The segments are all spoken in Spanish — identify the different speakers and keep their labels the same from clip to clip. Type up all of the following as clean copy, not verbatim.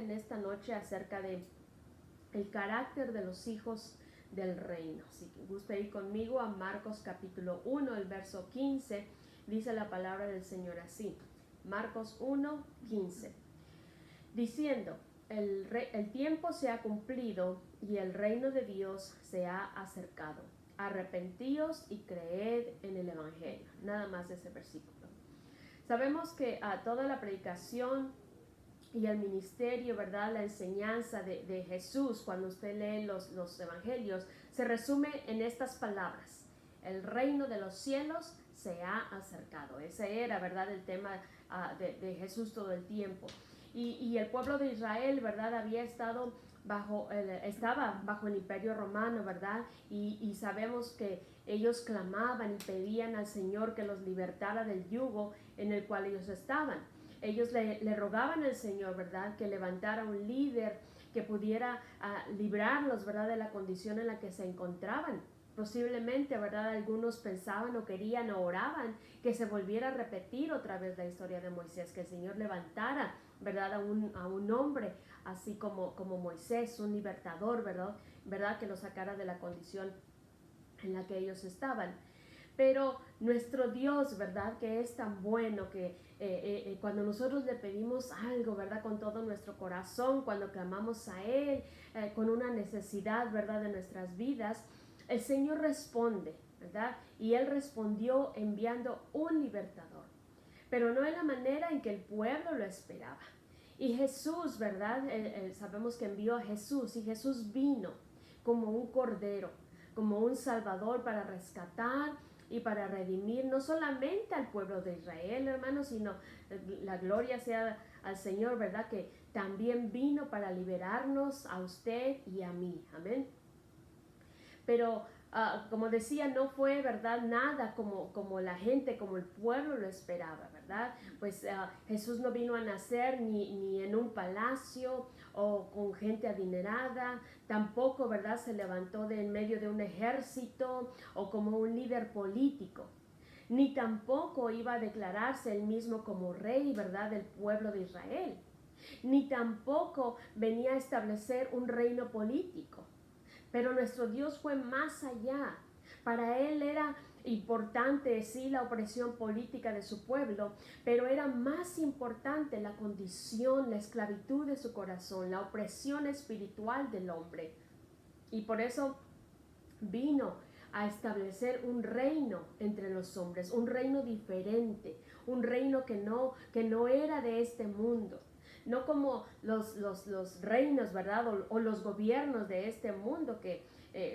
Speaker 1: en esta noche acerca de el carácter de los hijos del reino. Si gusta ir conmigo a Marcos capítulo 1, el verso 15, dice la palabra del Señor así. Marcos 1, 15. Diciendo, el tiempo se ha cumplido y el reino de Dios se ha acercado. Arrepentíos y creed en el Evangelio. Nada más de ese versículo. Sabemos que toda la predicación y el ministerio, ¿verdad? La enseñanza de Jesús, cuando usted lee los evangelios, se resume en estas palabras. El reino de los cielos se ha acercado. Ese era, ¿verdad?, el tema de Jesús todo el tiempo. Y el pueblo de Israel, ¿verdad?, estaba bajo el imperio romano, ¿verdad? Y sabemos que ellos clamaban y pedían al Señor que los libertara del yugo en el cual ellos estaban. Ellos le rogaban al Señor, ¿verdad?, que levantara un líder que pudiera librarlos, ¿verdad?, de la condición en la que se encontraban. Posiblemente, ¿verdad?, algunos pensaban o querían o oraban que se volviera a repetir otra vez la historia de Moisés, que el Señor levantara, ¿verdad?, a un hombre así como Moisés, un libertador, ¿verdad?, que los sacara de la condición en la que ellos estaban. Pero nuestro Dios, ¿verdad?, que es tan bueno que cuando nosotros le pedimos algo, ¿verdad?, con todo nuestro corazón, cuando clamamos a Él con una necesidad, ¿verdad?, de nuestras vidas, el Señor responde, ¿verdad? Y Él respondió enviando un libertador, pero no en la manera en que el pueblo lo esperaba. Y Jesús, ¿verdad? Sabemos que envió a Jesús y Jesús vino como un cordero, como un salvador para rescatar y para redimir no solamente al pueblo de Israel, hermanos, sino la gloria sea al Señor, ¿verdad?, que también vino para liberarnos a usted y a mí, amén. Pero como decía, no fue, ¿verdad?, nada como la gente, como el pueblo lo esperaba, ¿verdad? Pues Jesús no vino a nacer ni en un palacio o con gente adinerada, tampoco, ¿verdad?, se levantó de en medio de un ejército o como un líder político, ni tampoco iba a declararse él mismo como rey, ¿verdad?, del pueblo de Israel, ni tampoco venía a establecer un reino político. Pero nuestro Dios fue más allá. Para Él era importante, sí, la opresión política de su pueblo, pero era más importante la condición, la esclavitud de su corazón, la opresión espiritual del hombre. Y por eso vino a establecer un reino entre los hombres, un reino diferente, un reino que no era de este mundo. No como los reinos, ¿verdad? O los gobiernos de este mundo que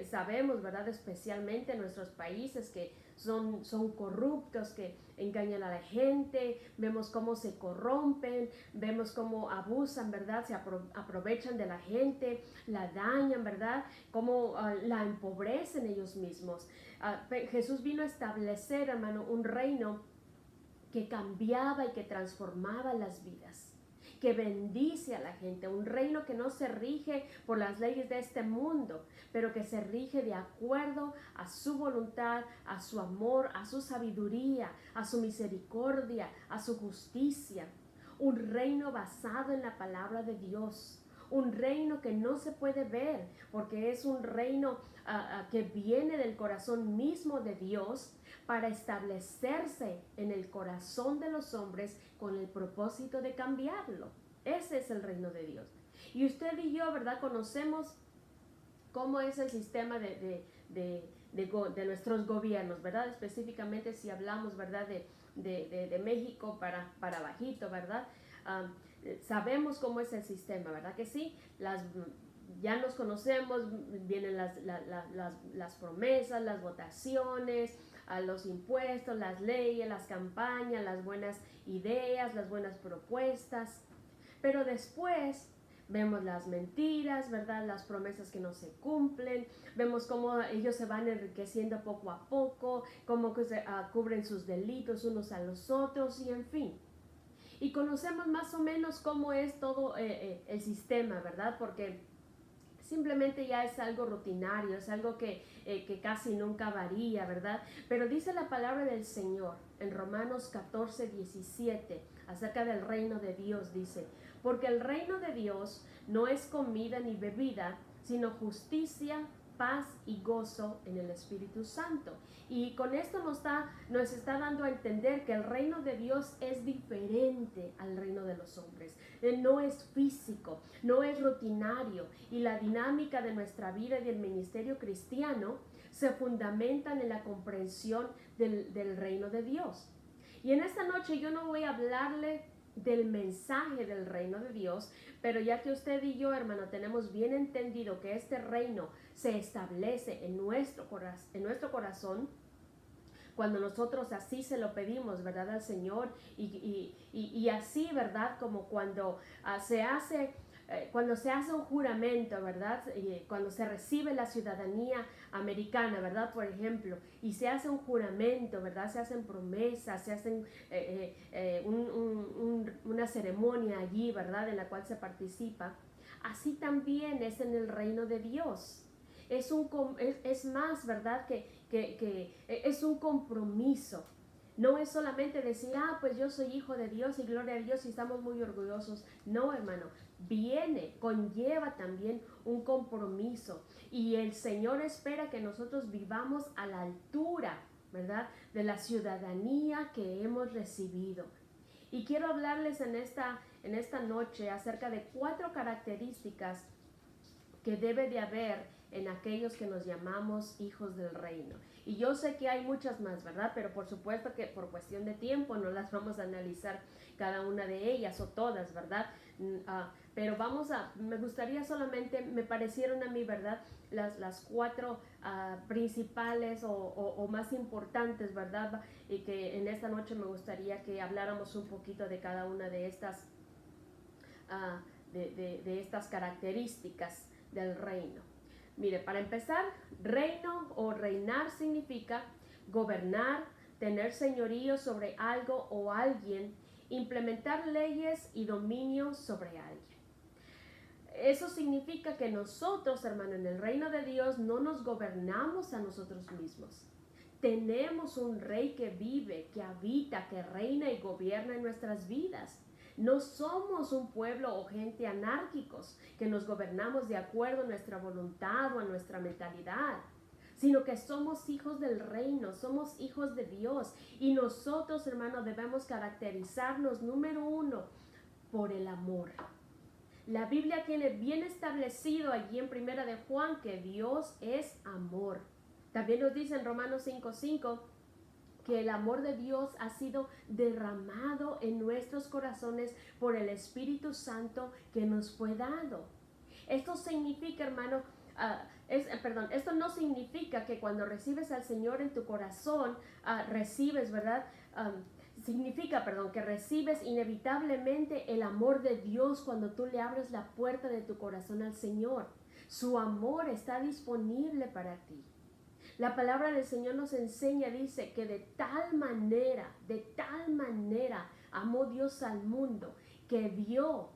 Speaker 1: sabemos, ¿verdad?, especialmente en nuestros países que son corruptos, que engañan a la gente, vemos cómo se corrompen, vemos cómo abusan, ¿verdad?, se aprovechan de la gente, la dañan, ¿verdad?, cómo la empobrecen ellos mismos. Jesús vino a establecer, hermano, un reino que cambiaba y que transformaba las vidas, que bendice a la gente, un reino que no se rige por las leyes de este mundo, pero que se rige de acuerdo a su voluntad, a su amor, a su sabiduría, a su misericordia, a su justicia. Un reino basado en la palabra de Dios, un reino que no se puede ver, porque es un reino que viene del corazón mismo de Dios para establecerse en el corazón de los hombres con el propósito de cambiarlo. Ese es el reino de Dios. Y usted y yo, ¿verdad?, conocemos cómo es el sistema de nuestros gobiernos, ¿verdad? Específicamente si hablamos, ¿verdad?, de México para bajito, ¿verdad? Sabemos cómo es el sistema, ¿verdad que sí? Ya nos conocemos, vienen las promesas, las votaciones, los impuestos, las leyes, las campañas, las buenas ideas, las buenas propuestas. Pero después vemos las mentiras, ¿verdad?, las promesas que no se cumplen, vemos cómo ellos se van enriqueciendo poco a poco, cómo que se cubren sus delitos unos a los otros y en fin. Y conocemos más o menos cómo es todo el sistema, ¿verdad? Porque simplemente ya es algo rutinario, es algo que casi nunca varía, ¿verdad? Pero dice la palabra del Señor en Romanos 14, 17, acerca del reino de Dios, dice: porque el reino de Dios no es comida ni bebida, sino justicia, paz y gozo en el Espíritu Santo. Y con esto nos está dando a entender que el reino de Dios es diferente al reino de los hombres. No es físico, no es rutinario, y la dinámica de nuestra vida y del ministerio cristiano se fundamentan en la comprensión del reino de Dios. Y en esta noche yo no voy a hablarle del mensaje del reino de Dios, pero ya que usted y yo, hermano, tenemos bien entendido que este reino se establece en nuestro corazón, cuando nosotros así se lo pedimos, ¿verdad?, al Señor, y así, ¿verdad?, como cuando se hace un juramento, ¿verdad?, cuando se recibe la ciudadanía americana, ¿verdad?, por ejemplo, y se hace un juramento, ¿verdad?, se hacen promesas, se hacen una ceremonia allí, ¿verdad?, en la cual se participa. Así también es en el reino de Dios. Es más, ¿verdad?, que es un compromiso. No es solamente decir, pues yo soy hijo de Dios y gloria a Dios y estamos muy orgullosos. No, hermano, conlleva también un compromiso. Y el Señor espera que nosotros vivamos a la altura, ¿verdad?, de la ciudadanía que hemos recibido. Y quiero hablarles en esta noche acerca de 4 características que debe de haber en aquellos que nos llamamos hijos del reino. Y yo sé que hay muchas más, ¿verdad? Pero por supuesto que por cuestión de tiempo no las vamos a analizar cada una de ellas o todas, ¿verdad? Pero me gustaría solamente, me parecieron a mí, ¿verdad?, las 4 principales o más importantes, ¿verdad? Y que en esta noche me gustaría que habláramos un poquito de cada una de estas, de estas características del reino. Mire, para empezar, reino o reinar significa gobernar, tener señorío sobre algo o alguien, implementar leyes y dominio sobre alguien. Eso significa que nosotros, hermano, en el reino de Dios no nos gobernamos a nosotros mismos. Tenemos un rey que vive, que habita, que reina y gobierna en nuestras vidas. No somos un pueblo o gente anárquicos que nos gobernamos de acuerdo a nuestra voluntad o a nuestra mentalidad, sino que somos hijos del reino, somos hijos de Dios. Y nosotros, hermanos, debemos caracterizarnos, número 1, por el amor. La Biblia tiene bien establecido allí en 1 de Juan que Dios es amor. También nos dice en Romanos 5:5 que el amor de Dios ha sido derramado en nuestros corazones por el Espíritu Santo que nos fue dado. Esto significa, hermano, esto no significa que cuando recibes al Señor en tu corazón, recibes, ¿verdad? Significa, que recibes inevitablemente el amor de Dios cuando tú le abres la puerta de tu corazón al Señor. Su amor está disponible para ti. La palabra del Señor nos enseña, dice, que de tal manera amó Dios al mundo, que envió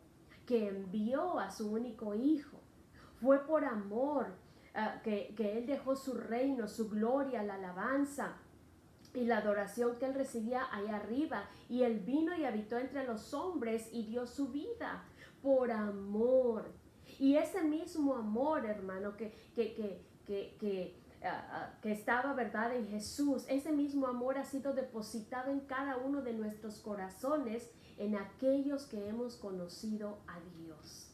Speaker 1: a su único Hijo. Fue por amor que Él dejó su reino, su gloria, la alabanza y la adoración que Él recibía allá arriba. Y Él vino y habitó entre los hombres y dio su vida por amor. Y ese mismo amor, hermano, que estaba, ¿verdad?, en Jesús, ese mismo amor ha sido depositado en cada uno de nuestros corazones, en aquellos que hemos conocido a Dios.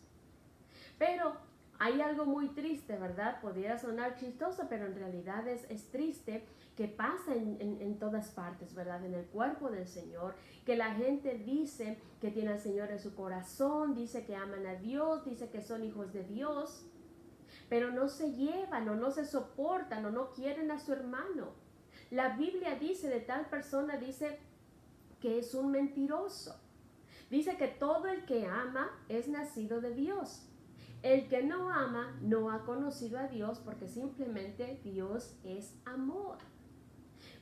Speaker 1: Pero hay algo muy triste, ¿verdad? Podría sonar chistoso, pero en realidad es triste, que pasa en todas partes, ¿verdad? En el cuerpo del Señor, que la gente dice que tiene al Señor en su corazón, dice que aman a Dios, dice que son hijos de Dios, pero no se llevan o no se soportan o no quieren a su hermano. La Biblia dice de tal persona, dice que es un mentiroso. Dice que todo el que ama es nacido de Dios. El que no ama no ha conocido a Dios, porque simplemente Dios es amor.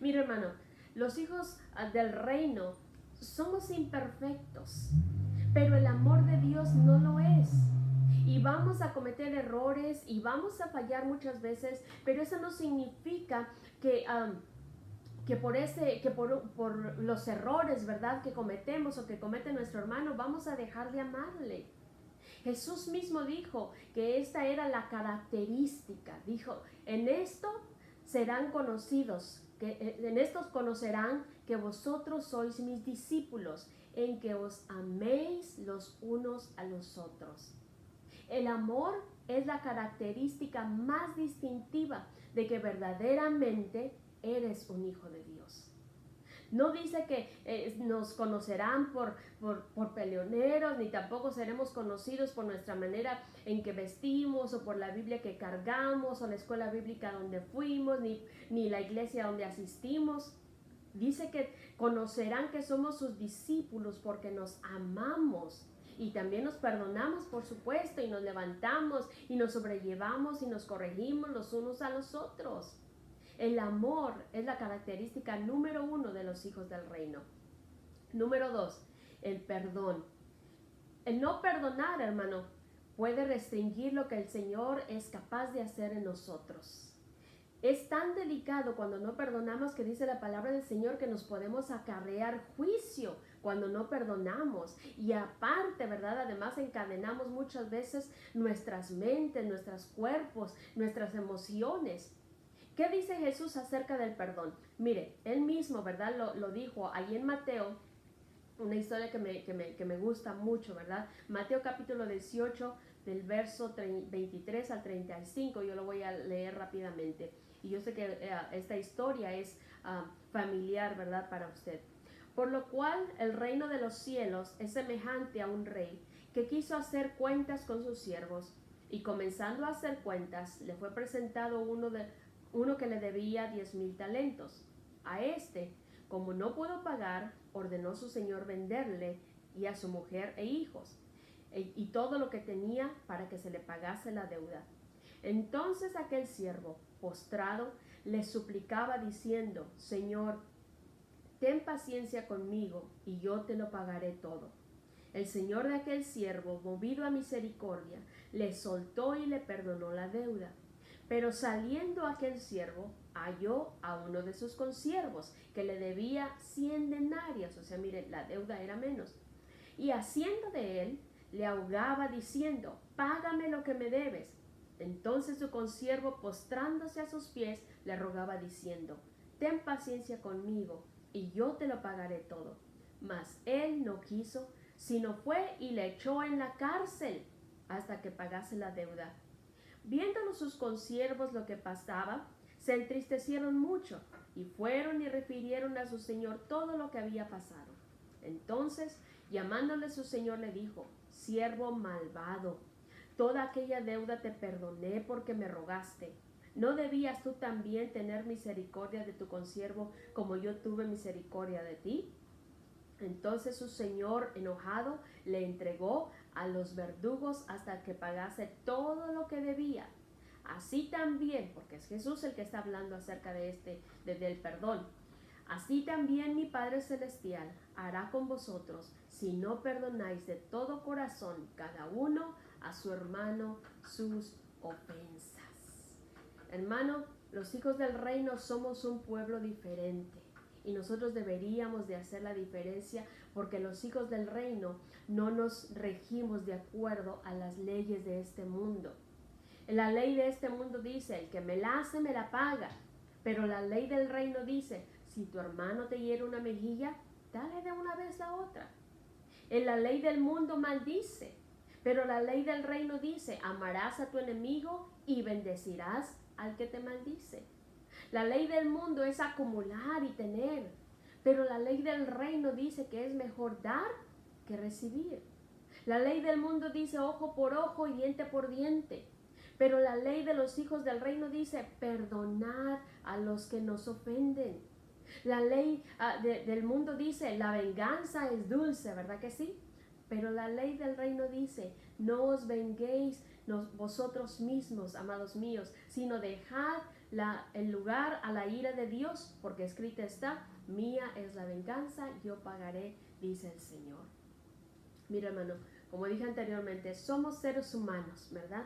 Speaker 1: Mira, hermano, los hijos del reino somos imperfectos, pero el amor de Dios no lo es. Y vamos a cometer errores y vamos a fallar muchas veces, pero eso no significa que por los errores, ¿verdad?, que cometemos o que comete nuestro hermano, vamos a dejar de amarle. Jesús mismo dijo que esta era la característica. Dijo, en esto serán conocidos, en estos conocerán que vosotros sois mis discípulos, en que os améis los unos a los otros. El amor es la característica más distintiva de que verdaderamente eres un hijo de Dios. No dice que nos conocerán por peleoneros, ni tampoco seremos conocidos por nuestra manera en que vestimos, o por la Biblia que cargamos, o la escuela bíblica donde fuimos, ni la iglesia donde asistimos. Dice que conocerán que somos sus discípulos porque nos amamos. Y también nos perdonamos, por supuesto, y nos levantamos, y nos sobrellevamos, y nos corregimos los unos a los otros. El amor es la característica número 1 de los hijos del reino. Número 2, el perdón. El no perdonar, hermano, puede restringir lo que el Señor es capaz de hacer en nosotros. Es tan delicado cuando no perdonamos que dice la palabra del Señor que nos podemos acarrear juicio cuando no perdonamos. Y aparte, ¿verdad? Además encadenamos muchas veces nuestras mentes, nuestros cuerpos, nuestras emociones. ¿Qué dice Jesús acerca del perdón? Mire, él mismo, ¿verdad? Lo dijo ahí en Mateo, una historia que me gusta mucho, ¿verdad? Mateo capítulo 18, del verso 23 al 35, yo lo voy a leer rápidamente. Y yo sé que esta historia es familiar, ¿verdad? Para usted. Por lo cual el reino de los cielos es semejante a un rey que quiso hacer cuentas con sus siervos, y comenzando a hacer cuentas, le fue presentado uno que le debía 10,000 talentos. A este, como no pudo pagar, ordenó su señor venderle y a su mujer e hijos, y todo lo que tenía para que se le pagase la deuda. Entonces aquel siervo, postrado, le suplicaba diciendo, Señor, ten paciencia conmigo y yo te lo pagaré todo. El señor de aquel siervo, movido a misericordia, le soltó y le perdonó la deuda. Pero saliendo aquel siervo, halló a uno de sus consiervos que le debía 100 denarios, o sea, mire, la deuda era menos. Y haciendo de él, le ahogaba diciendo, págame lo que me debes. Entonces su consiervo, postrándose a sus pies, le rogaba diciendo, ten paciencia conmigo y yo te lo pagaré todo. Mas él no quiso, sino fue y le echó en la cárcel hasta que pagase la deuda. Viéndolo sus consiervos lo que pasaba, se entristecieron mucho y fueron y refirieron a su señor todo lo que había pasado. Entonces, llamándole su señor, le dijo, siervo malvado, toda aquella deuda te perdoné porque me rogaste. ¿No debías tú también tener misericordia de tu consiervo como yo tuve misericordia de ti? Entonces su señor, enojado, le entregó a los verdugos hasta que pagase todo lo que debía. Así también, porque es Jesús el que está hablando acerca del perdón, así también mi Padre Celestial hará con vosotros si no perdonáis de todo corazón cada uno a su hermano sus ofensas. Hermano, los hijos del reino somos un pueblo diferente. Y nosotros deberíamos de hacer la diferencia porque los hijos del reino no nos regimos de acuerdo a las leyes de este mundo. La ley de este mundo dice, el que me la hace me la paga. Pero la ley del reino dice, si tu hermano te hiere una mejilla, dale de una vez la otra. En la ley del mundo maldice, pero la ley del reino dice, amarás a tu enemigo y bendecirás al que te maldice. La ley del mundo es acumular y tener, pero la ley del reino dice que es mejor dar que recibir. La ley del mundo dice ojo por ojo y diente por diente, pero la ley de los hijos del reino dice perdonar a los que nos ofenden. La ley del mundo dice la venganza es dulce, ¿verdad que sí? Pero la ley del reino dice no os venguéis vosotros mismos, amados míos, sino dejad el lugar a la ira de Dios, porque escrita está, mía es la venganza, yo pagaré, dice el Señor. Mira, hermano, como dije anteriormente, somos seres humanos, ¿verdad?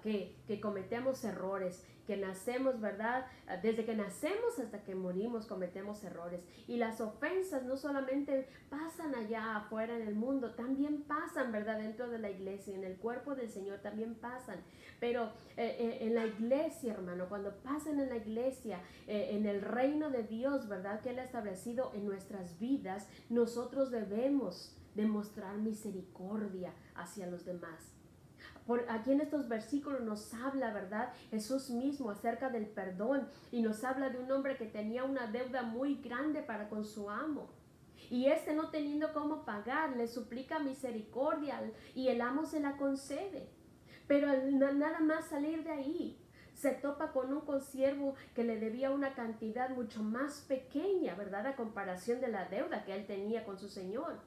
Speaker 1: que cometemos errores, que nacemos, ¿verdad? Desde que nacemos hasta que morimos cometemos errores. Y las ofensas no solamente pasan allá afuera en el mundo, también pasan, ¿verdad? Dentro de la iglesia, en el cuerpo del Señor también pasan. Pero en la iglesia, hermano, cuando pasan en la iglesia, en el reino de Dios, ¿verdad? Que Él ha establecido en nuestras vidas, nosotros debemos demostrar misericordia hacia los demás. Aquí en estos versículos nos habla, ¿verdad? Jesús mismo acerca del perdón y nos habla de un hombre que tenía una deuda muy grande para con su amo. Y no teniendo cómo pagar, le suplica misericordia y el amo se la concede. Pero nada más salir de ahí, se topa con un consiervo que le debía una cantidad mucho más pequeña, ¿verdad? A comparación de la deuda que él tenía con su señor.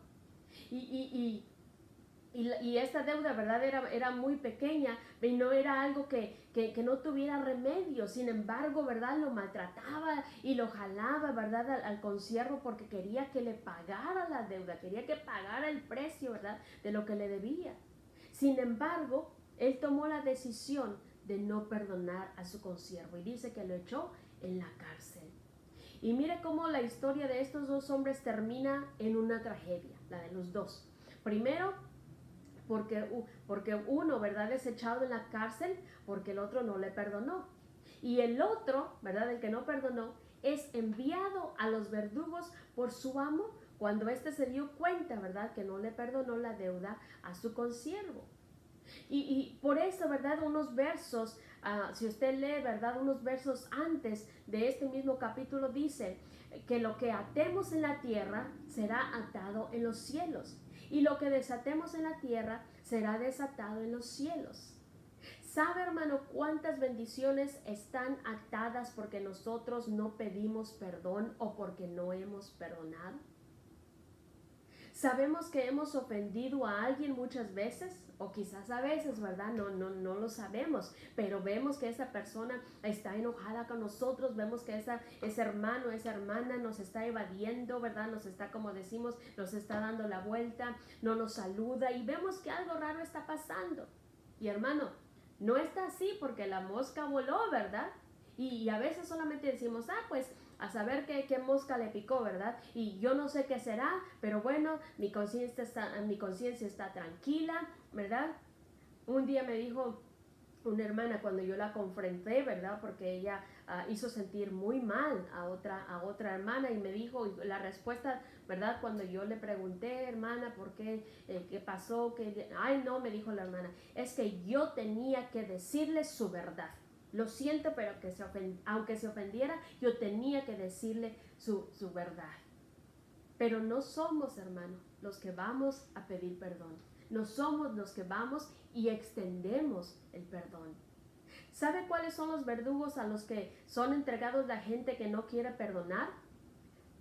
Speaker 1: Y esta deuda, ¿verdad? Era muy pequeña y no era algo que no tuviera remedio. Sin embargo, ¿verdad? Lo maltrataba y lo jalaba, ¿verdad? Al consiervo porque quería que le pagara la deuda, quería que pagara el precio, ¿verdad? De lo que le debía. Sin embargo, él tomó la decisión de no perdonar a su consiervo y dice que lo echó en la cárcel. Y mire cómo la historia de estos dos hombres termina en una tragedia, la de los dos. Primero, porque uno, ¿verdad?, es echado en la cárcel porque el otro no le perdonó. Y el otro, ¿verdad?, el que no perdonó, es enviado a los verdugos por su amo cuando éste se dio cuenta, ¿verdad?, que no le perdonó la deuda a su consiervo. Y por eso, ¿verdad?, unos versos, si usted lee, ¿verdad?, unos versos antes de este mismo capítulo dice que lo que atemos en la tierra será atado en los cielos. Y lo que desatemos en la tierra será desatado en los cielos. ¿Sabe, hermano, cuántas bendiciones están atadas porque nosotros no pedimos perdón o porque no hemos perdonado? Sabemos que hemos ofendido a alguien muchas veces, o quizás a veces, ¿verdad? No lo sabemos, pero vemos que esa persona está enojada con nosotros, vemos que ese hermano, esa hermana nos está evadiendo, ¿verdad? Nos está, como decimos, nos está dando la vuelta, no nos saluda y vemos que algo raro está pasando. Y hermano, no está así porque la mosca voló, ¿verdad? Y a veces solamente decimos, pues a saber qué mosca le picó, ¿verdad? Y yo no sé qué será, pero bueno, mi conciencia está tranquila, ¿verdad? Un día me dijo una hermana cuando yo la confronté, ¿verdad? Porque ella hizo sentir muy mal a otra hermana y me dijo, y la respuesta, ¿verdad? Cuando yo le pregunté, hermana, ¿por qué? ¿Qué pasó? Ay, no, me dijo la hermana, es que yo tenía que decirle su verdad. Lo siento, pero aunque se ofendiera, yo tenía que decirle su verdad. Pero no somos, hermano, los que vamos a pedir perdón. No somos los que vamos y extendemos el perdón. ¿Sabe cuáles son los verdugos a los que son entregados la gente que no quiere perdonar?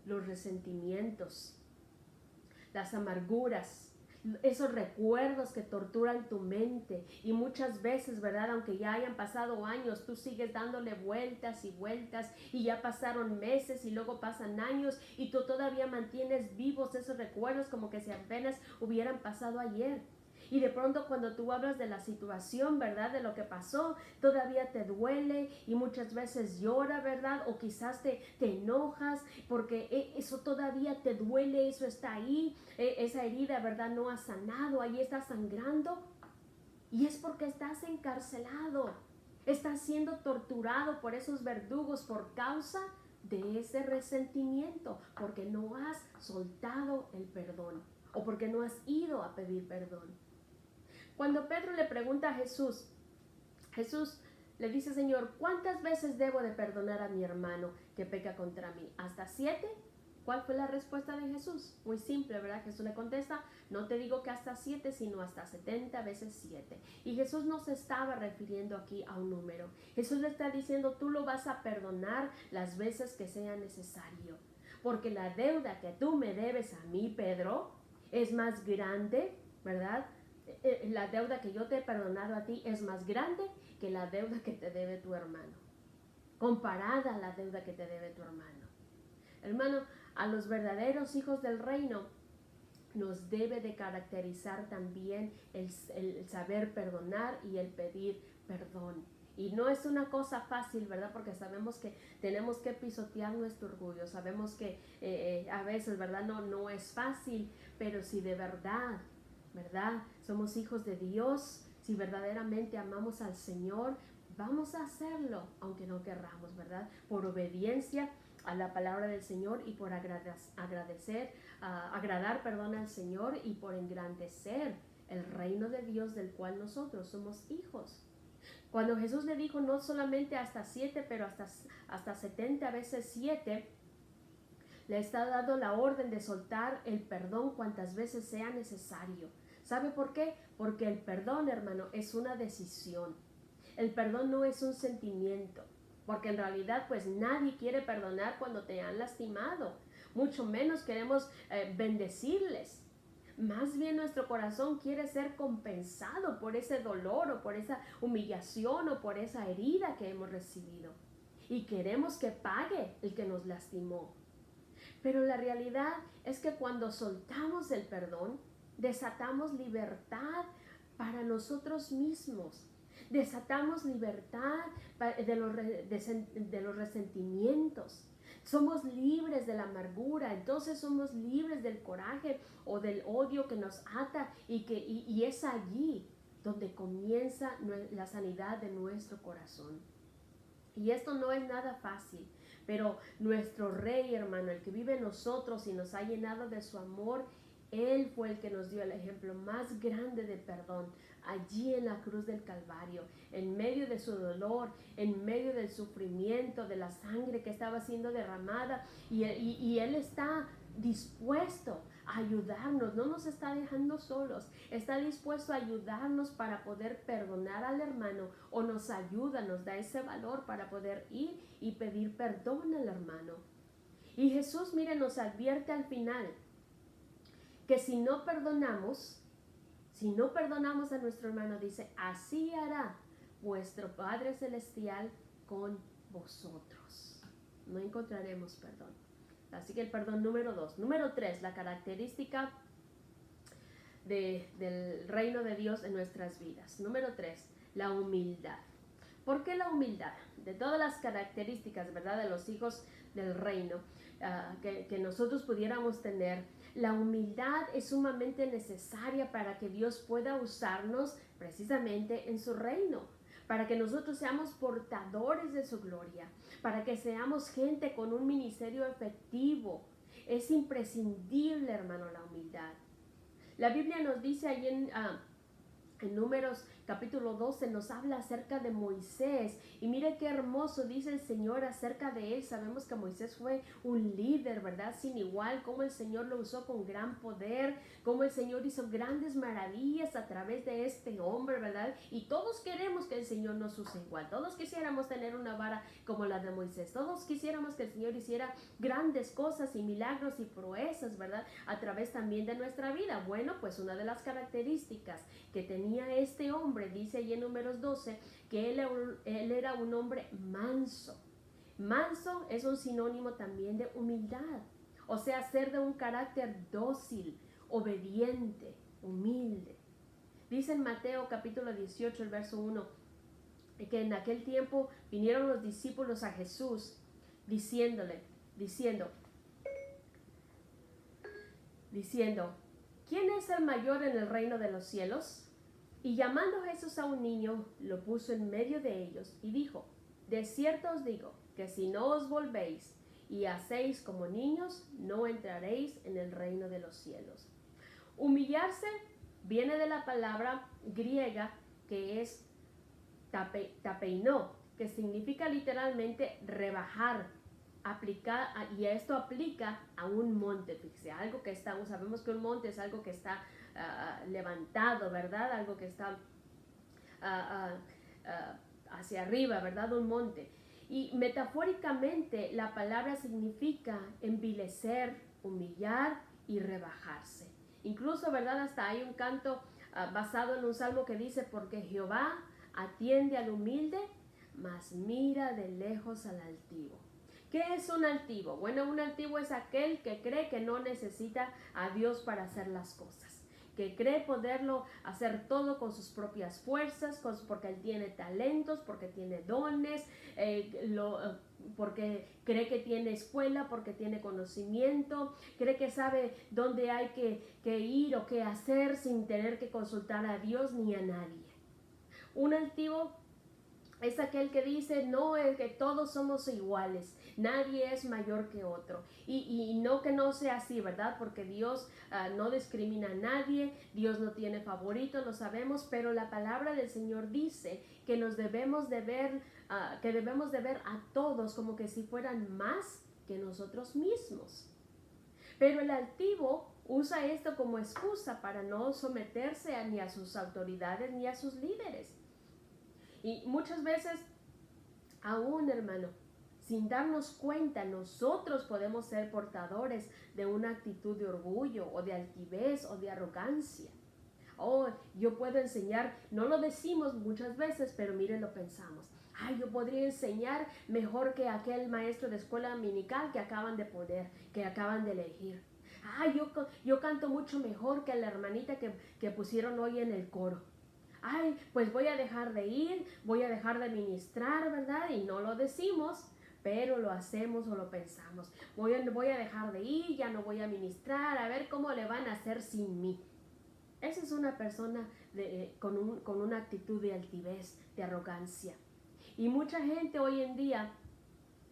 Speaker 1: Los resentimientos, las amarguras, esos recuerdos que torturan tu mente y muchas veces, ¿verdad? Aunque ya hayan pasado años, tú sigues dándole vueltas y vueltas y ya pasaron meses y luego pasan años y tú todavía mantienes vivos esos recuerdos como que si apenas hubieran pasado ayer. Y de pronto cuando tú hablas de la situación, ¿verdad? De lo que pasó, todavía te duele y muchas veces llora, ¿verdad? O quizás te enojas porque eso todavía te duele, eso está ahí, esa herida, ¿verdad? No ha sanado, ahí está sangrando. Y es porque estás encarcelado, estás siendo torturado por esos verdugos por causa de ese resentimiento, porque no has soltado el perdón o porque no has ido a pedir perdón. Cuando Pedro le pregunta a Jesús le dice, Señor, ¿cuántas veces debo de perdonar a mi hermano que peca contra mí? ¿Hasta 7? ¿Cuál fue la respuesta de Jesús? Muy simple, ¿verdad? Jesús le contesta, no te digo que hasta 7, sino hasta 70 veces 7. Y Jesús no se estaba refiriendo aquí a un número. Jesús le está diciendo, tú lo vas a perdonar las veces que sea necesario. Porque la deuda que tú me debes a mí, Pedro, es más grande, ¿verdad? La deuda que yo te he perdonado a ti es más grande que la deuda que te debe tu hermano. Comparada a la deuda que te debe tu hermano. Hermano, a los verdaderos hijos del reino, nos debe de caracterizar también el saber perdonar y el pedir perdón. Y no es una cosa fácil, ¿verdad? Porque sabemos que tenemos que pisotear nuestro orgullo. Sabemos que a veces, ¿verdad? No es fácil, pero si de verdad, ¿verdad? Somos hijos de Dios, si verdaderamente amamos al Señor, vamos a hacerlo, aunque no querramos, ¿verdad? Por obediencia a la palabra del Señor y por agradar al Señor y por engrandecer el reino de Dios del cual nosotros somos hijos. Cuando Jesús le dijo no solamente hasta 7, pero hasta 70 veces 7, le está dando la orden de soltar el perdón cuantas veces sea necesario. ¿Sabe por qué? Porque el perdón, hermano, es una decisión. El perdón no es un sentimiento, porque en realidad pues nadie quiere perdonar cuando te han lastimado, mucho menos queremos bendecirles. Más bien nuestro corazón quiere ser compensado por ese dolor o por esa humillación o por esa herida que hemos recibido. Y queremos que pague el que nos lastimó. Pero la realidad es que cuando soltamos el perdón, desatamos libertad para nosotros mismos. Desatamos libertad de los resentimientos. Somos libres de la amargura, entonces somos libres del coraje o del odio que nos ata y es allí donde comienza la sanidad de nuestro corazón. Y esto no es nada fácil, pero nuestro Rey, hermano, el que vive en nosotros y nos ha llenado de su amor, Él fue el que nos dio el ejemplo más grande de perdón, allí en la cruz del Calvario, en medio de su dolor, en medio del sufrimiento, de la sangre que estaba siendo derramada, y Él está dispuesto a ayudarnos, no nos está dejando solos, está dispuesto a ayudarnos para poder perdonar al hermano, o nos ayuda, nos da ese valor para poder ir y pedir perdón al hermano. Y Jesús, mire, nos advierte al final que si no perdonamos a nuestro hermano, dice, así hará vuestro Padre Celestial con vosotros. No encontraremos perdón. Así que el perdón número 2. Número 3, la característica del reino de Dios en nuestras vidas. Número 3, la humildad. ¿Por qué la humildad? De todas las características, ¿verdad?, de los hijos del reino que nosotros pudiéramos tener, la humildad es sumamente necesaria para que Dios pueda usarnos precisamente en su reino, para que nosotros seamos portadores de su gloria, para que seamos gente con un ministerio efectivo. Es imprescindible, hermano, la humildad. La Biblia nos dice ahí en Números capítulo 12, nos habla acerca de Moisés, y mire qué hermoso dice el Señor acerca de él. Sabemos que Moisés fue un líder, ¿verdad?, sin igual, cómo el Señor lo usó con gran poder, cómo el Señor hizo grandes maravillas a través de este hombre, ¿verdad? Y todos queremos que el Señor nos use igual, todos quisiéramos tener una vara como la de Moisés, todos quisiéramos que el Señor hiciera grandes cosas y milagros y proezas, ¿verdad?, a través también de nuestra vida. Bueno, pues una de las características que tenía este hombre, dice ahí en Números 12, que él era un hombre manso. Manso es un sinónimo también de humildad, o sea, ser de un carácter dócil, obediente, humilde. Dice en Mateo capítulo 18, el verso 1, que en aquel tiempo vinieron los discípulos a Jesús diciendo, ¿quién es el mayor en el reino de los cielos? Y llamando Jesús a un niño, lo puso en medio de ellos y dijo, de cierto os digo, que si no os volvéis y hacéis como niños, no entraréis en el reino de los cielos. Humillarse viene de la palabra griega que es tapeino, que significa literalmente rebajar, aplicar, y esto aplica a un monte. Fíjese, algo que está, sabemos que un monte es algo que está levantado, ¿verdad? Algo que está hacia arriba, ¿verdad? Un monte. Y metafóricamente la palabra significa envilecer, humillar y rebajarse. Incluso, ¿verdad?, hasta hay un canto basado en un salmo que dice, porque Jehová atiende al humilde, mas mira de lejos al altivo. ¿Qué es un altivo? Bueno, un altivo es aquel que cree que no necesita a Dios para hacer las cosas, que cree poderlo hacer todo con sus propias fuerzas, porque él tiene talentos, porque tiene dones, porque cree que tiene escuela, porque tiene conocimiento, cree que sabe dónde hay que ir o qué hacer sin tener que consultar a Dios ni a nadie. Un altivo es aquel que dice, no, es que todos somos iguales, nadie es mayor que otro. Y no que no sea así, ¿verdad? Porque Dios no discrimina a nadie, Dios no tiene favoritos, lo sabemos, pero la palabra del Señor dice que nos debemos de ver, que debemos de ver a todos como que si fueran más que nosotros mismos. Pero el altivo usa esto como excusa para no someterse ni a sus autoridades ni a sus líderes. Y muchas veces, aún hermano, sin darnos cuenta, nosotros podemos ser portadores de una actitud de orgullo o de altivez o de arrogancia. Oh, yo puedo enseñar, no lo decimos muchas veces, pero miren, lo pensamos. Ay, yo podría enseñar mejor que aquel maestro de escuela dominical que acaban de poner, que acaban de elegir. Ay, yo canto mucho mejor que la hermanita que pusieron hoy en el coro. Ay, pues voy a dejar de ir, voy a dejar de ministrar, ¿verdad? Y no lo decimos, pero lo hacemos o lo pensamos. Voy a dejar de ir, ya no voy a ministrar, a ver cómo le van a hacer sin mí. Esa es una persona con una actitud de altivez, de arrogancia. Y mucha gente hoy en día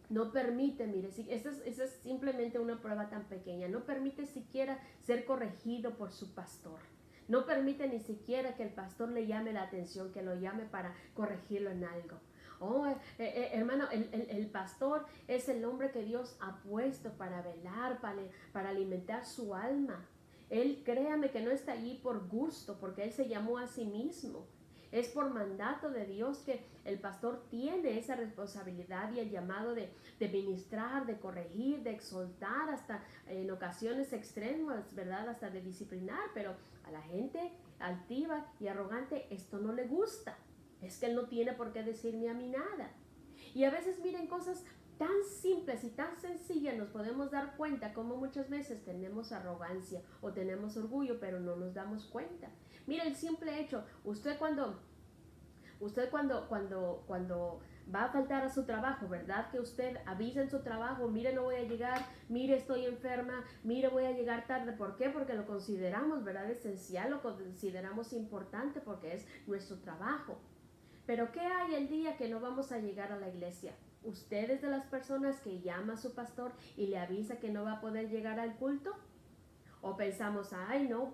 Speaker 1: no permite, mire, esa es simplemente una prueba tan pequeña, no permite siquiera ser corregido por su pastor. No permite ni siquiera que el pastor le llame la atención, que lo llame para corregirlo en algo. Oh, hermano, el pastor es el hombre que Dios ha puesto para velar, para alimentar su alma. Él, créame que no está allí por gusto, porque él se llamó a sí mismo. Es por mandato de Dios que el pastor tiene esa responsabilidad y el llamado de ministrar, de corregir, de exhortar, hasta en ocasiones extremas, ¿verdad? Hasta de disciplinar, pero a la gente altiva y arrogante esto no le gusta. Es que él no tiene por qué decirme a mí nada. Y a veces miren cosas tan simples y tan sencillas, nos podemos dar cuenta como muchas veces tenemos arrogancia o tenemos orgullo, pero no nos damos cuenta. Mira el simple hecho, usted cuando va a faltar a su trabajo, ¿verdad? Que usted avisa en su trabajo, mire, no voy a llegar, mire, estoy enferma, mire, voy a llegar tarde. ¿Por qué? Porque lo consideramos, ¿verdad? Esencial, lo consideramos importante porque es nuestro trabajo. Pero ¿qué hay el día que no vamos a llegar a la iglesia? ¿Usted es de las personas que llama a su pastor y le avisa que no va a poder llegar al culto? ¿O pensamos, ay, no,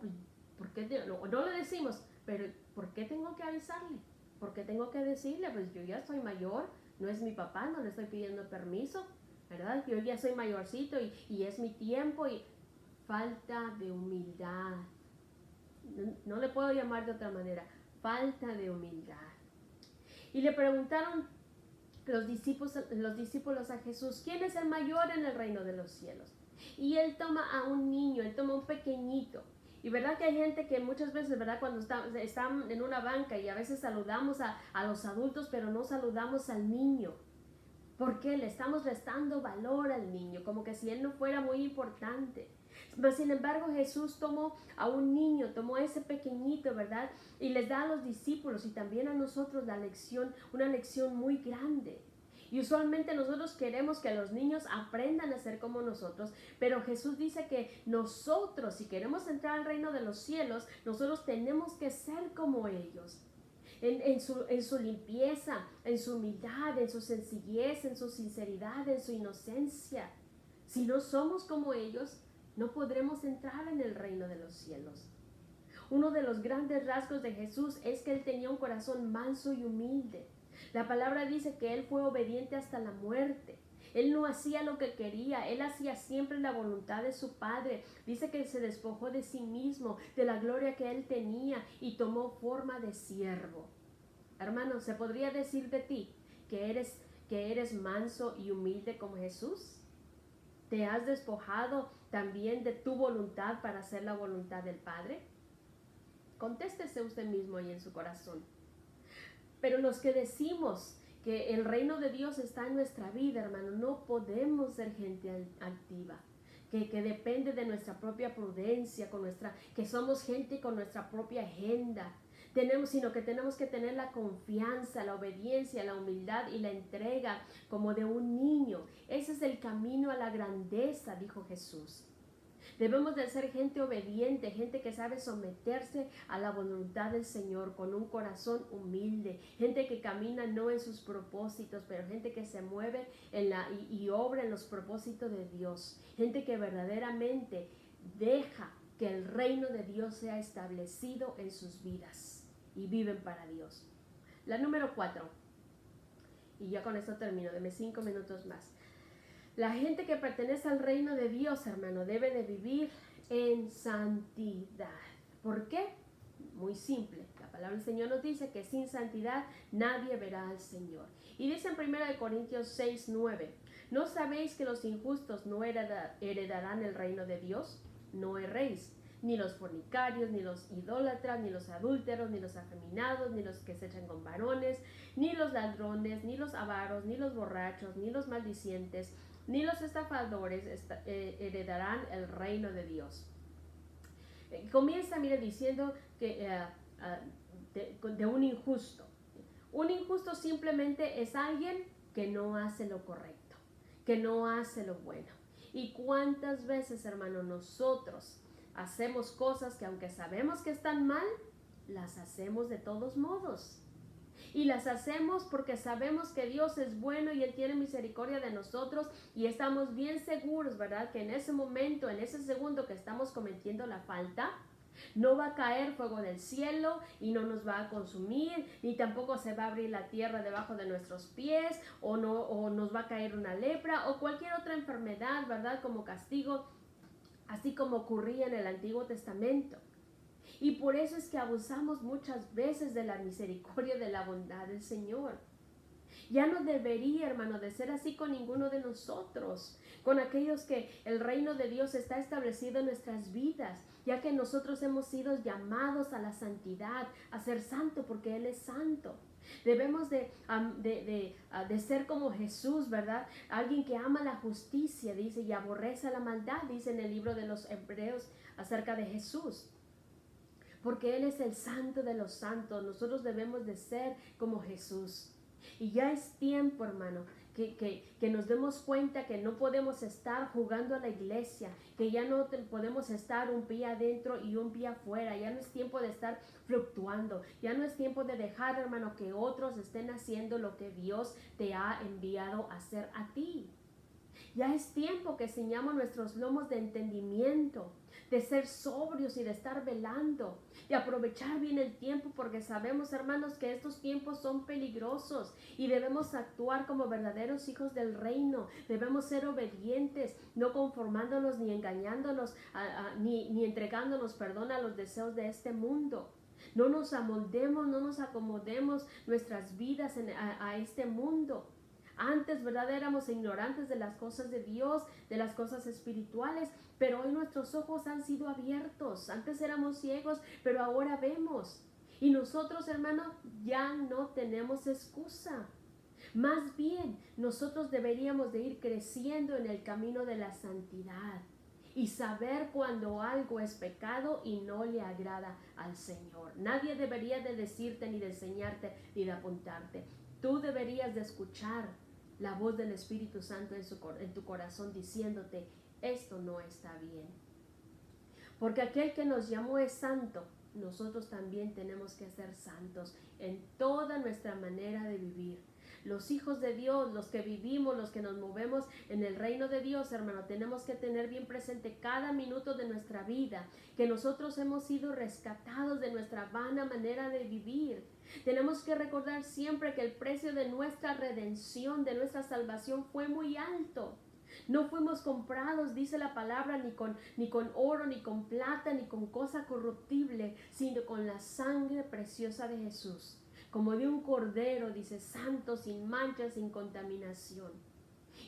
Speaker 1: ¿por qué no le decimos, pero ¿por qué tengo que avisarle? ¿Por qué tengo que decirle? Pues yo ya soy mayor, no es mi papá, no le estoy pidiendo permiso, ¿verdad? Yo ya soy mayorcito y es mi tiempo y falta de humildad. No le puedo llamar de otra manera, falta de humildad. Y le preguntaron los discípulos a Jesús, ¿quién es el mayor en el reino de los cielos? Y él toma a un niño, él toma a un pequeñito. Y verdad que hay gente que muchas veces, verdad, cuando están en una banca y a veces saludamos a los adultos, pero no saludamos al niño. ¿Por qué? Le estamos restando valor al niño, como que si él no fuera muy importante. Pero sin embargo Jesús tomó a un niño, tomó a ese pequeñito, ¿verdad? Y les da a los discípulos y también a nosotros una lección muy grande. Y usualmente nosotros queremos que los niños aprendan a ser como nosotros, pero Jesús dice que nosotros, si queremos entrar al reino de los cielos, nosotros tenemos que ser como ellos. En su limpieza, en su humildad, en su sencillez, en su sinceridad, en su inocencia. Si no somos como ellos, no podremos entrar en el reino de los cielos. Uno de los grandes rasgos de Jesús es que él tenía un corazón manso y humilde. La palabra dice que él fue obediente hasta la muerte. Él no hacía lo que quería, él hacía siempre la voluntad de su Padre. Dice que se despojó de sí mismo, de la gloria que él tenía y tomó forma de siervo. Hermano, ¿se podría decir de ti que eres manso y humilde como Jesús? ¿Te has despojado también de tu voluntad para hacer la voluntad del Padre? Contéstese usted mismo ahí en su corazón. Pero los que decimos que el reino de Dios está en nuestra vida, hermano. No podemos ser gente altiva. Que depende de nuestra propia prudencia, que somos gente con nuestra propia agenda. Sino que tenemos que tener la confianza, la obediencia, la humildad y la entrega como de un niño. Ese es el camino a la grandeza, dijo Jesús. Debemos de ser gente obediente, gente que sabe someterse a la voluntad del Señor con un corazón humilde, gente que camina no en sus propósitos, pero gente que se mueve y obra en los propósitos de Dios, gente que verdaderamente deja que el reino de Dios sea establecido en sus vidas y viven para Dios. La número 4, y ya con esto termino, deme 5 minutos más. La gente que pertenece al reino de Dios, hermano, debe de vivir en santidad. ¿Por qué? Muy simple. La palabra del Señor nos dice que sin santidad nadie verá al Señor. Y dice en 1 Corintios 6:9, ¿no sabéis que los injustos no heredarán el reino de Dios? No erréis. Ni los fornicarios, ni los idólatras, ni los adúlteros, ni los afeminados, ni los que se echan con varones, ni los ladrones, ni los avaros, ni los borrachos, ni los maldicientes, ni los estafadores heredarán el reino de Dios. Comienza, mire, diciendo que de un injusto. Un injusto simplemente es alguien que no hace lo correcto, que no hace lo bueno. ¿Y cuántas veces, hermano, nosotros hacemos cosas que aunque sabemos que están mal, las hacemos de todos modos? Y las hacemos porque sabemos que Dios es bueno y Él tiene misericordia de nosotros y estamos bien seguros, ¿verdad? Que en ese momento, en ese segundo que estamos cometiendo la falta, no va a caer fuego del cielo y no nos va a consumir, ni tampoco se va a abrir la tierra debajo de nuestros pies, o nos va a caer una lepra o cualquier otra enfermedad, ¿verdad? Como castigo, así como ocurría en el Antiguo Testamento. Y por eso es que abusamos muchas veces de la misericordia, de la bondad del Señor. Ya no debería, hermano, de ser así con ninguno de nosotros, con aquellos que el reino de Dios está establecido en nuestras vidas, ya que nosotros hemos sido llamados a la santidad, a ser santo porque Él es santo. Debemos de ser como Jesús, ¿verdad? Alguien que ama la justicia, dice, y aborrece la maldad, dice en el libro de los Hebreos acerca de Jesús. Porque Él es el santo de los santos. Nosotros debemos de ser como Jesús. Y ya es tiempo, hermano, que nos demos cuenta que no podemos estar jugando a la iglesia, que ya no podemos estar un pie adentro y un pie afuera. Ya no es tiempo de estar fluctuando. Ya no es tiempo de dejar, hermano, que otros estén haciendo lo que Dios te ha enviado a hacer a ti. Ya es tiempo que ciñamos nuestros lomos de entendimiento, de ser sobrios y de estar velando, de aprovechar bien el tiempo, porque sabemos, hermanos, que estos tiempos son peligrosos y debemos actuar como verdaderos hijos del reino. Debemos ser obedientes, no conformándonos ni engañándonos, ni entregándonos, perdón, a los deseos de este mundo. No nos amoldemos, no nos acomodemos nuestras vidas a este mundo. Antes, ¿verdad? Éramos ignorantes de las cosas de Dios, de las cosas espirituales, pero hoy nuestros ojos han sido abiertos. Antes éramos ciegos, pero ahora vemos. Y nosotros, hermano, ya no tenemos excusa. Más bien, nosotros deberíamos de ir creciendo en el camino de la santidad y saber cuando algo es pecado y no le agrada al Señor. Nadie debería de decirte, ni de enseñarte, ni de apuntarte. Tú deberías de escuchar la voz del Espíritu Santo en tu corazón diciéndote, esto no está bien. Porque aquel que nos llamó es santo. Nosotros también tenemos que ser santos en toda nuestra manera de vivir. Los hijos de Dios, los que vivimos, los que nos movemos en el reino de Dios, hermano, tenemos que tener bien presente cada minuto de nuestra vida, que nosotros hemos sido rescatados de nuestra vana manera de vivir. Tenemos que recordar siempre que el precio de nuestra redención, de nuestra salvación fue muy alto. No fuimos comprados, dice la palabra, ni con oro, ni con plata, ni con cosa corruptible, sino con la sangre preciosa de Jesús. Como de un cordero, dice, santo, sin mancha, sin contaminación.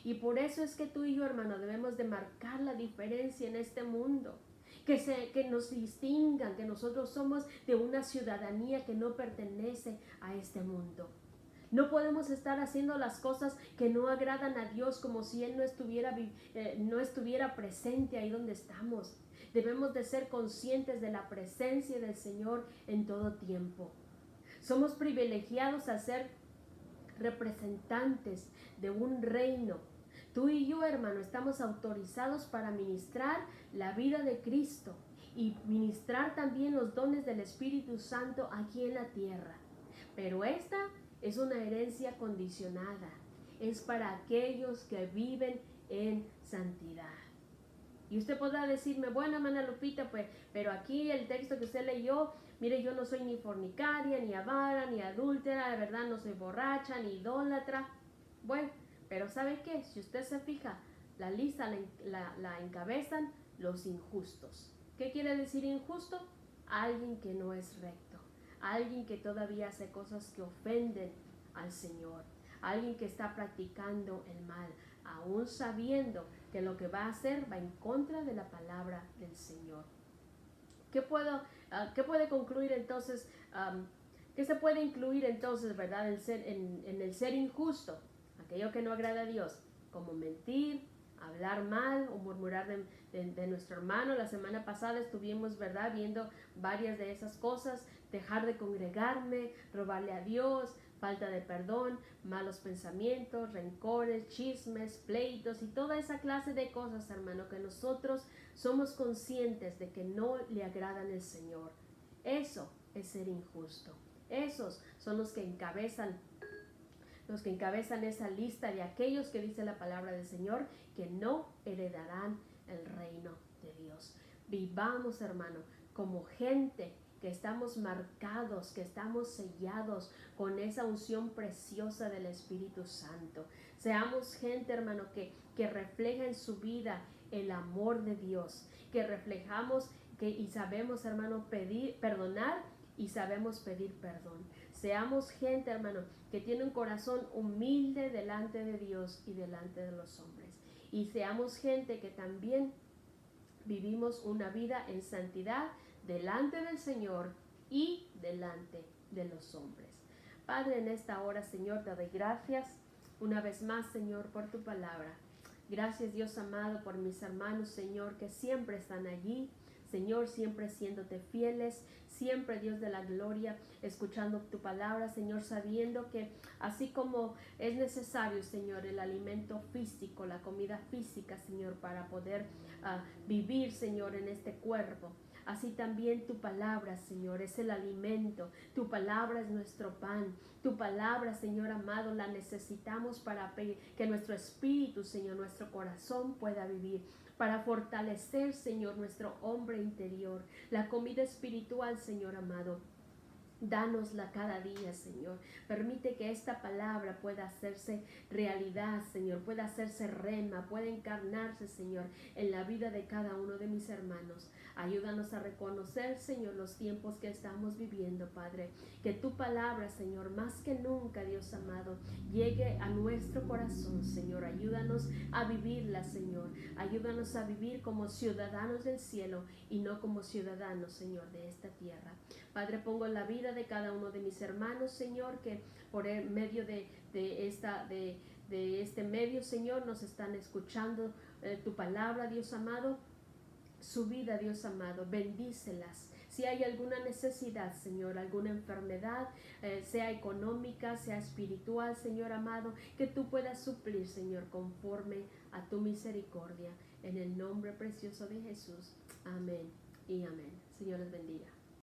Speaker 1: Y por eso es que tú y yo, hermano, debemos de marcar la diferencia en este mundo. Que nos distingan, que nosotros somos de una ciudadanía que no pertenece a este mundo. No podemos estar haciendo las cosas que no agradan a Dios como si Él no estuviera presente ahí donde estamos. Debemos de ser conscientes de la presencia del Señor en todo tiempo. Somos privilegiados a ser representantes de un reino. Tú y yo, hermano, estamos autorizados para ministrar la vida de Cristo y ministrar también los dones del Espíritu Santo aquí en la tierra. Pero esta es una herencia condicionada. Es para aquellos que viven en santidad. Y usted podrá decirme, bueno, hermana Lupita, pues, pero aquí el texto que usted leyó, mire, yo no soy ni fornicaria, ni avara, ni adúltera, de verdad no soy borracha, ni idólatra. Bueno, pero ¿sabe qué? Si usted se fija, la lista la encabezan los injustos. ¿Qué quiere decir injusto? Alguien que no es recto, alguien que todavía hace cosas que ofenden al Señor, alguien que está practicando el mal, aún sabiendo que lo que va a hacer va en contra de la palabra del Señor. ¿Qué puede concluir entonces? ¿Qué se puede incluir entonces, verdad, en el ser injusto? Aquello que no agrada a Dios, como mentir, hablar mal o murmurar de nuestro hermano. La semana pasada estuvimos, verdad, viendo varias de esas cosas: dejar de congregarme, robarle a Dios, falta de perdón, malos pensamientos, rencores, chismes, pleitos y toda esa clase de cosas, hermano, que nosotros somos conscientes de que no le agradan al Señor. Eso es ser injusto. Esos son los que encabezan esa lista de aquellos que dice la palabra del Señor que no heredarán el reino de Dios. Vivamos, hermano, como gente que estamos marcados, que estamos sellados con esa unción preciosa del Espíritu Santo. Seamos gente, hermano, que refleja en su vida el amor de Dios, que reflejamos y sabemos, hermano, perdonar y sabemos pedir perdón. Seamos gente, hermano, que tiene un corazón humilde delante de Dios y delante de los hombres. Y seamos gente que también vivimos una vida en santidad delante del Señor y delante de los hombres. Padre, en esta hora, Señor, te doy gracias una vez más, Señor, por tu palabra. Gracias, Dios amado, por mis hermanos, Señor, que siempre están allí. Señor, siempre siéndote fieles, siempre, Dios de la gloria, escuchando tu palabra, Señor, sabiendo que así como es necesario, Señor, el alimento físico, la comida física, Señor, para poder vivir, Señor, en este cuerpo, así también tu palabra, Señor, es el alimento. Tu palabra es nuestro pan. Tu palabra, Señor amado, la necesitamos para que nuestro espíritu, Señor, nuestro corazón pueda vivir, para fortalecer, Señor, nuestro hombre interior. La comida espiritual, Señor amado, dánosla cada día, Señor. Permite que esta palabra pueda hacerse realidad, Señor, pueda hacerse rema, pueda encarnarse, Señor, en la vida de cada uno de mis hermanos. Ayúdanos a reconocer, Señor, los tiempos que estamos viviendo, Padre. Que tu palabra, Señor, más que nunca, Dios amado, llegue a nuestro corazón, Señor. Ayúdanos a vivirla, Señor. Ayúdanos a vivir como ciudadanos del cielo y no como ciudadanos, Señor, de esta tierra. Padre, pongo en la vida de cada uno de mis hermanos, Señor, que por el medio de este medio, Señor, nos están escuchando tu palabra, Dios amado. Su vida, Dios amado, bendícelas. Si hay alguna necesidad, Señor, alguna enfermedad, sea económica, sea espiritual, Señor amado, que tú puedas suplir, Señor, conforme a tu misericordia. En el nombre precioso de Jesús. Amén y amén. Señor les bendiga.